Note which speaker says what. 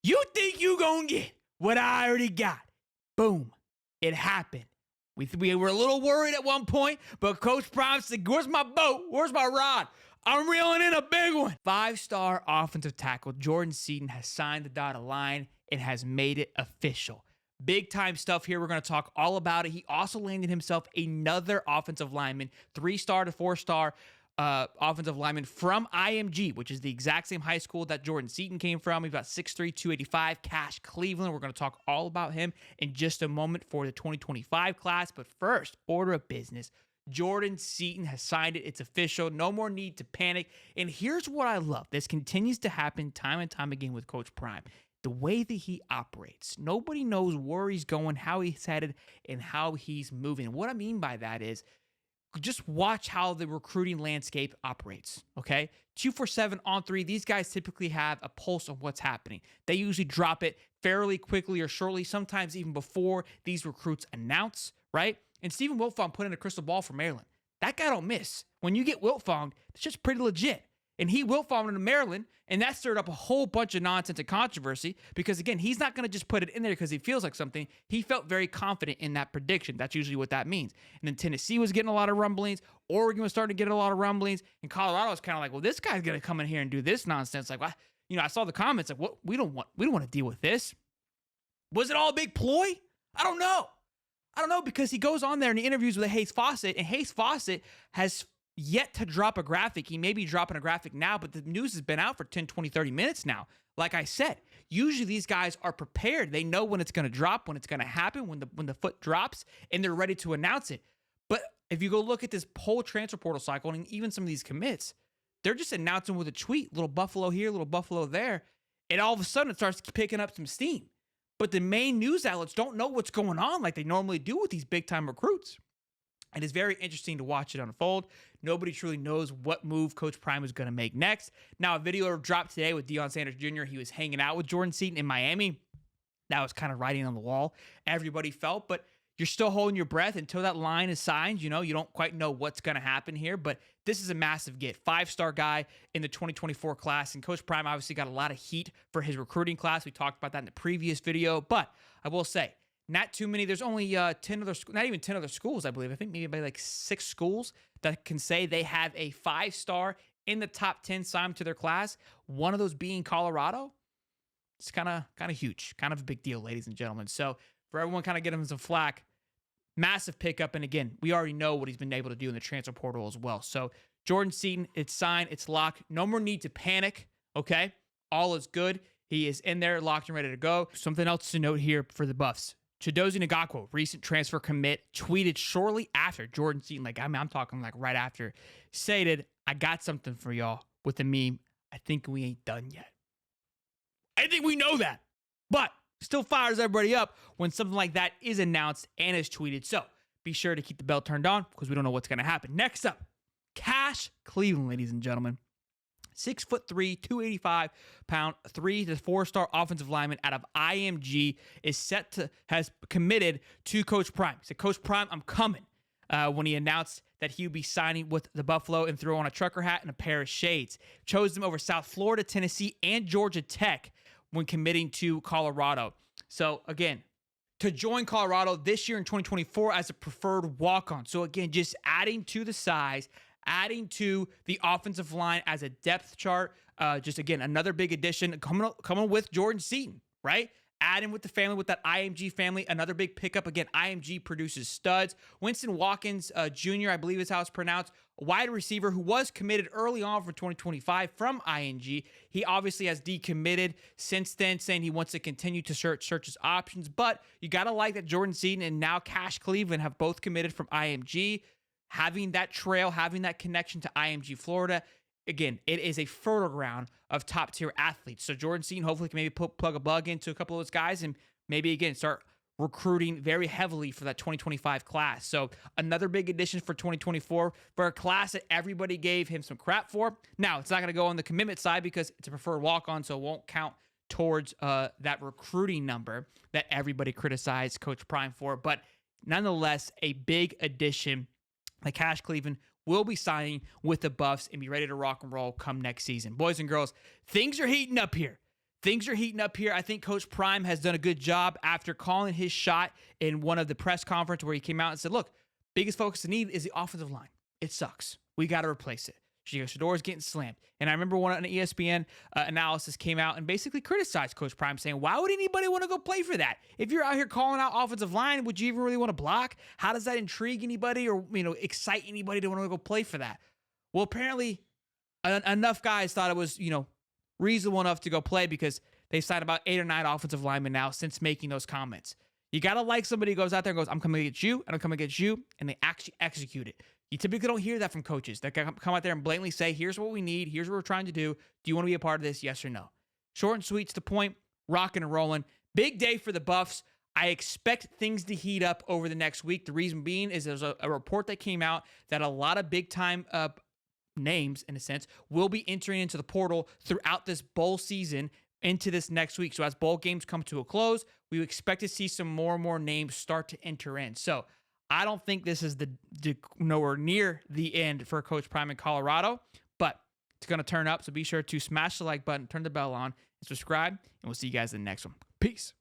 Speaker 1: You think you gonna get what I already got? Boom. It happened. We were a little worried at one point, but Coach Prime said, where's my boat? Where's my rod? I'm reeling in a big one. 5-star offensive tackle Jordan Seaton has signed the dotted line and has made it official. Big time stuff here. We're going to talk all about it. He also landed himself another offensive lineman, 3-star to 4-star offensive lineman from IMG, which is the exact same high school that Jordan Seaton came from. He's about 6'3", 285, Cash Cleveland. We're going to talk all about him in just a moment for the 2025 class. But first, order of business. Jordan Seaton has signed it. It's official. No more need to panic. And here's what I love. This continues to happen time and time again with Coach Prime. The way that he operates. Nobody knows where he's going, how he's headed, and how he's moving. What I mean by that is just watch how the recruiting landscape operates, okay? 247 on 3, these guys typically have a pulse on what's happening. They usually drop it fairly quickly or shortly, sometimes even before these recruits announce, right? And Stephen Wiltfong put in a crystal ball for Maryland. That guy don't miss. When you get Wiltfong, it's just pretty legit. And he Wiltfong into Maryland, and that stirred up a whole bunch of nonsense and controversy because, again, he's not going to just put it in there because he feels like something. He felt very confident in that prediction. That's usually what that means. And then Tennessee was getting a lot of rumblings. Oregon was starting to get a lot of rumblings. And Colorado was kind of like, well, this guy's going to come in here and do this nonsense. Like, well, I saw the comments like, what? We don't want to deal with this. Was it all a big ploy? I don't know because he goes on there and he interviews with Hayes Fawcett, and Hayes Fawcett has yet to drop a graphic. He may be dropping a graphic now, but the news has been out for 10, 20, 30 minutes now. Like I said, usually these guys are prepared. They know when it's going to drop, when it's going to happen, when the foot drops, and they're ready to announce it. But if you go look at this whole transfer portal cycle and even some of these commits, they're just announcing with a tweet, little Buffalo here, little Buffalo there, and all of a sudden it starts picking up some steam. But the main news outlets don't know what's going on like they normally do with these big-time recruits. And it's very interesting to watch it unfold. Nobody truly knows what move Coach Prime is going to make next. Now, a video dropped today with Deion Sanders Jr. He was hanging out with Jordan Seaton in Miami. That was kind of writing on the wall. Everybody felt, but you're still holding your breath until that line is signed. You don't quite know what's going to happen here, but this is a massive get. 5-star guy in the 2024 class, and Coach Prime obviously got a lot of heat for his recruiting class. We talked about that in the previous video, but I will say, not too many. There's only 10 other, not even 10 other schools, I believe. I think maybe like 6 schools that can say they have a 5-star in the top 10 signed to their class. One of those being Colorado. It's kind of huge, kind of a big deal, ladies and gentlemen. So for everyone kind of getting him some flack, massive pickup. And again, we already know what he's been able to do in the transfer portal as well. So Jordan Seaton, it's signed, it's locked. No more need to panic, okay? All is good. He is in there, locked and ready to go. Something else to note here for the Buffs. Chidozie Ngakwo, recent transfer commit, tweeted shortly after Jordan Seaton, I'm talking like right after, stated, I got something for y'all with the meme. I think we ain't done yet. I think we know that, but still fires everybody up when something like that is announced and is tweeted. So be sure to keep the bell turned on because we don't know what's going to happen. Next up, Cash Cleveland, ladies and gentlemen. 6'3", 285-pound, 3 to 4-star offensive lineman out of IMG has committed to Coach Prime. He said, Coach Prime, I'm coming. When he announced that he would be signing with the Buffalo and throw on a trucker hat and a pair of shades. Chose them over South Florida, Tennessee, and Georgia Tech when committing to Colorado. So again, to join Colorado this year in 2024 as a preferred walk-on. So again, just adding to the size, adding to the offensive line as a depth chart. Just again, another big addition coming with Jordan Seaton, right? Adding with the family, with that IMG family, another big pickup. Again, IMG produces studs. Winston Watkins Jr., I believe is how it's pronounced, a wide receiver who was committed early on for 2025 from IMG. He obviously has decommitted since then, saying he wants to continue to search his options. But you got to like that Jordan Seaton and now Cash Cleveland have both committed from IMG. Having that trail, having that connection to IMG Florida, again, it is a fertile ground of top-tier athletes. So Jordan Seaton hopefully can maybe plug a bug into a couple of those guys and maybe, again, start recruiting very heavily for that 2025 class. So another big addition for 2024 for a class that everybody gave him some crap for. Now, it's not going to go on the commitment side because it's a preferred walk-on, so it won't count towards that recruiting number that everybody criticized Coach Prime for. But nonetheless, a big addition. The Cash Cleveland will be signing with the Buffs and be ready to rock and roll come next season. Boys and girls, things are heating up here. things are heating up here. I think Coach Prime has done a good job after calling his shot in one of the press conference where he came out and said, look, biggest focus to need is the offensive line. It sucks. We got to replace it. Shador's getting slammed. And I remember an ESPN analysis came out and basically criticized Coach Prime, saying, why would anybody want to go play for that? If you're out here calling out offensive line, would you even really want to block? How does that intrigue anybody or, excite anybody to want to go play for that? Well, apparently enough guys thought it was, reasonable enough to go play because they've signed about 8 or 9 offensive linemen now since making those comments. You got to like somebody who goes out there and goes, I'm coming to get you, and I'm coming to get you, and they actually execute it. You typically don't hear that from coaches that come out there and blatantly say, here's what we need, here's what we're trying to do. Do you want to be a part of this, yes or no? Short and sweet to the point, rocking and rolling. Big day for the Buffs. I expect things to heat up over the next week. The reason being is there's a report that came out that a lot of big-time names, in a sense, will be entering into the portal throughout this bowl season into this next week. So as bowl games come to a close, we expect to see some more and more names start to enter in. So I don't think this is the nowhere near the end for Coach Prime in Colorado, but it's going to turn up. So be sure to smash the like button, turn the bell on, and subscribe, and we'll see you guys in the next one. Peace.